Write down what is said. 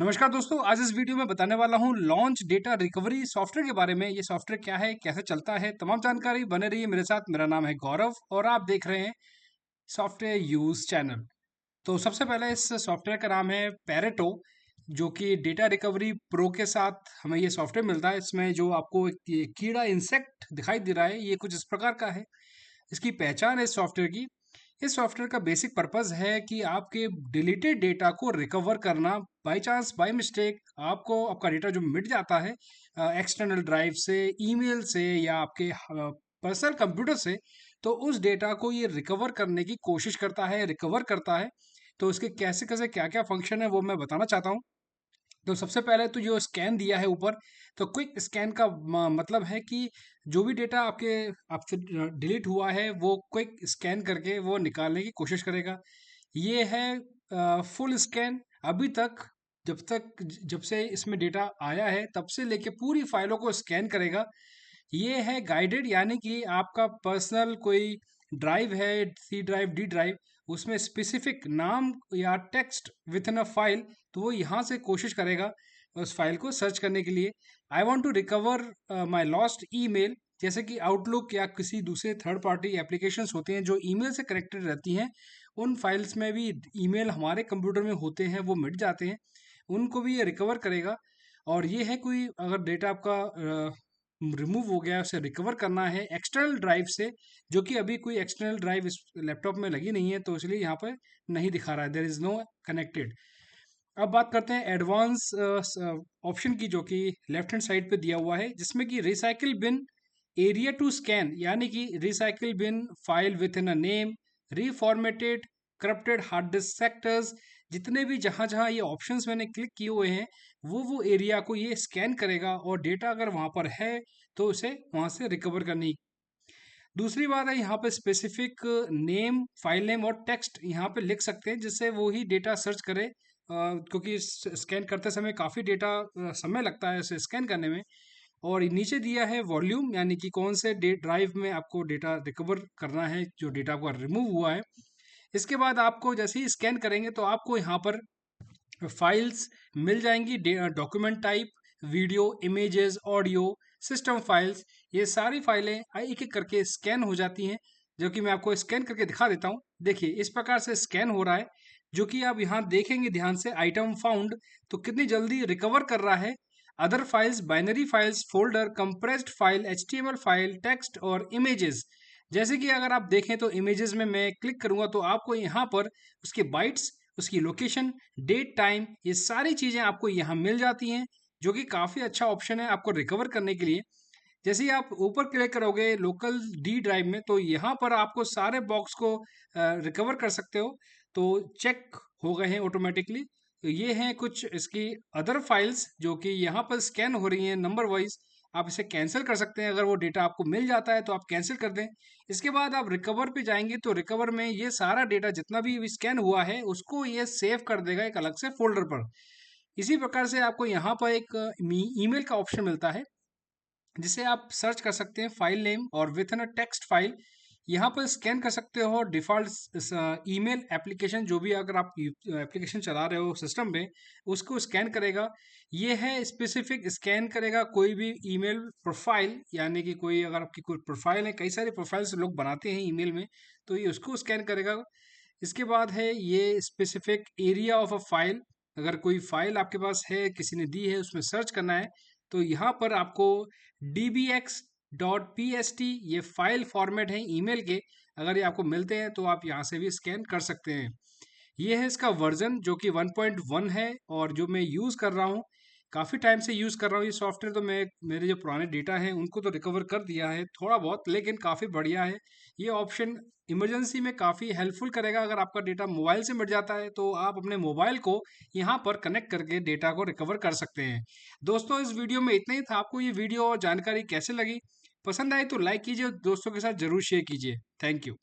नमस्कार दोस्तों, आज इस वीडियो में बताने वाला हूँ लॉन्च डेटा रिकवरी सॉफ्टवेयर के बारे में। ये सॉफ्टवेयर क्या है, कैसे चलता है, तमाम जानकारी बने रही है मेरे साथ। मेरा नाम है गौरव और आप देख रहे हैं सॉफ्टवेयर यूज चैनल। तो सबसे पहले इस सॉफ्टवेयर का नाम है पैरेटो, जो कि डेटा रिकवरी प्रो के साथ हमें ये सॉफ्टवेयर मिलता है। इसमें जो आपको एक ये कीड़ा इंसेक्ट दिखाई दे रहा है, ये कुछ इस प्रकार का है। इसकी पहचान है इस सॉफ्टवेयर की। इस सॉफ्टवेयर का बेसिक पर्पस है कि आपके डिलीटेड डेटा को रिकवर करना। बाय चांस बाय मिस्टेक आपको आपका डेटा जो मिट जाता है एक्सटर्नल ड्राइव से, ईमेल से या आपके पर्सनल कंप्यूटर से, तो उस डेटा को ये रिकवर करने की कोशिश करता है, रिकवर करता है। तो इसके कैसे कैसे क्या क्या फंक्शन है वो मैं बताना चाहता हूँ। तो सबसे पहले तो जो स्कैन दिया है ऊपर, तो क्विक स्कैन का मतलब है कि जो भी डेटा आपसे डिलीट हुआ है वो क्विक स्कैन करके वो निकालने की कोशिश करेगा। ये है फुल स्कैन। अभी तक जब से इसमें डेटा आया है तब से लेके पूरी फाइलों को स्कैन करेगा। ये है गाइडेड, यानी कि आपका पर्सनल कोई ड्राइव है, सी ड्राइव, डी ड्राइव, उसमें स्पेसिफिक नाम या text with in a file, तो वो यहाँ से कोशिश करेगा उस फाइल को सर्च करने के लिए। I want to recover my lost email, जैसे कि आउटलुक या किसी दूसरे थर्ड पार्टी एप्लीकेशंस होते हैं जो ईमेल से कनेक्टेड रहती हैं। उन फाइल्स में भी ईमेल हमारे कंप्यूटर में होते हैं, वो मिट जाते हैं, उनको भी ये रिकवर करेगा। और ये है कोई अगर डेटा आपका रिमूव हो गया, उसे रिकवर करना है एक्सटर्नल ड्राइव से, जो कि अभी कोई एक्सटर्नल ड्राइव इस लैपटॉप में लगी नहीं है, तो इसलिए यहाँ पर नहीं दिखा रहा है, देयर इज नो कनेक्टेड। अब बात करते हैं एडवांस ऑप्शन की, जो कि लेफ्ट हैंड साइड पे दिया हुआ है, जिसमें कि recycle bin area to scan, यानी कि recycle bin file with in a name, reformatted corrupted hard disk sectors. जितने भी जहां जहां ये ऑप्शंस मैंने क्लिक किए हुए हैं, वो एरिया को ये स्कैन करेगा और डेटा अगर वहां पर है तो उसे वहां से रिकवर करनी। दूसरी बात है, यहाँ पे स्पेसिफिक नेम, फाइल नेम और टेक्स्ट यहाँ पे लिख सकते हैं, जिससे वो ही डेटा सर्च करे, क्योंकि स्कैन करते समय काफ़ी डेटा समय लगता है इसे स्कैन करने में। और नीचे दिया है वॉल्यूम, यानी कि कौन से ड्राइव में आपको डेटा रिकवर करना है, जो डेटा आपका रिमूव हुआ है। इसके बाद आपको जैसे ही स्कैन करेंगे तो आपको यहाँ पर फाइल्स मिल जाएंगी, document type, video, images, audio, system files. ये सारी फाइलें एक एक करके स्कैन हो जाती हैं, जो कि मैं आपको स्कैन करके दिखा देता हूँ। देखिए इस प्रकार से स्कैन हो रहा है, जो कि आप यहाँ देखेंगे ध्यान से, आइटम फाउंड, तो कितनी जल्दी रिकवर कर रहा है। Other files, binary files, folder, compressed file, HTML file, text और इमेजेस। जैसे कि अगर आप देखें तो इमेजेस में मैं क्लिक करूंगा तो आपको यहाँ पर उसके बाइट्स, उसकी लोकेशन, डेट, टाइम, ये सारी चीज़ें आपको यहाँ मिल जाती हैं, जो कि काफ़ी अच्छा ऑप्शन है आपको रिकवर करने के लिए। जैसे ही आप ऊपर क्लिक करोगे लोकल डी ड्राइव में, तो यहाँ पर आपको सारे बॉक्स को रिकवर कर सकते हो, तो चेक हो गए हैं ऑटोमेटिकली। तो ये हैं कुछ इसकी अदर फाइल्स जो कि यहाँ पर स्कैन हो रही हैं नंबर वाइज। आप इसे कैंसिल कर सकते हैं, अगर वो डेटा आपको मिल जाता है तो आप कैंसिल कर दें। इसके बाद आप रिकवर पे जाएंगे तो रिकवर में ये सारा डेटा जितना भी स्कैन हुआ है उसको ये सेव कर देगा एक अलग से फोल्डर पर। इसी प्रकार से आपको यहाँ पर एक ईमेल का ऑप्शन मिलता है, जिसे आप सर्च कर सकते हैं फाइल नेम और with in a text file. यहाँ पर स्कैन कर सकते हो डिफ़ॉल्ट ईमेल एप्लीकेशन, जो भी अगर आप एप्लीकेशन चला रहे हो सिस्टम में, उसको स्कैन करेगा। ये है स्पेसिफिक, स्कैन करेगा कोई भी ईमेल प्रोफाइल, यानी कि कोई अगर आपकी कोई प्रोफाइल है, कई सारी प्रोफाइल्स लोग बनाते हैं ईमेल में, तो ये उसको स्कैन करेगा। इसके बाद है ये specific area of a file, अगर कोई फाइल आपके पास है, किसी ने दी है, उसमें सर्च करना है, तो यहाँ पर आपको dbx.pst, ये फाइल फॉर्मेट है ईमेल के, अगर ये आपको मिलते हैं तो आप यहाँ से भी स्कैन कर सकते हैं। ये है इसका वर्जन जो कि 1.1 है, और जो मैं यूज़ कर रहा हूँ, काफ़ी टाइम से यूज़ कर रहा हूँ ये सॉफ्टवेयर, तो मैं मेरे जो पुराने डेटा हैं उनको तो रिकवर कर दिया है थोड़ा बहुत, लेकिन काफ़ी बढ़िया है। ये ऑप्शन इमरजेंसी में काफ़ी हेल्पफुल करेगा। अगर आपका डेटा मोबाइल से मिट जाता है तो आप अपने मोबाइल को यहाँ पर कनेक्ट करके डेटा को रिकवर कर सकते हैं। दोस्तों इस वीडियो में इतना ही था। आपको ये वीडियो और जानकारी कैसे लगी, पसंद आई तो लाइक कीजिए, दोस्तों के साथ ज़रूर शेयर कीजिए। Thank you.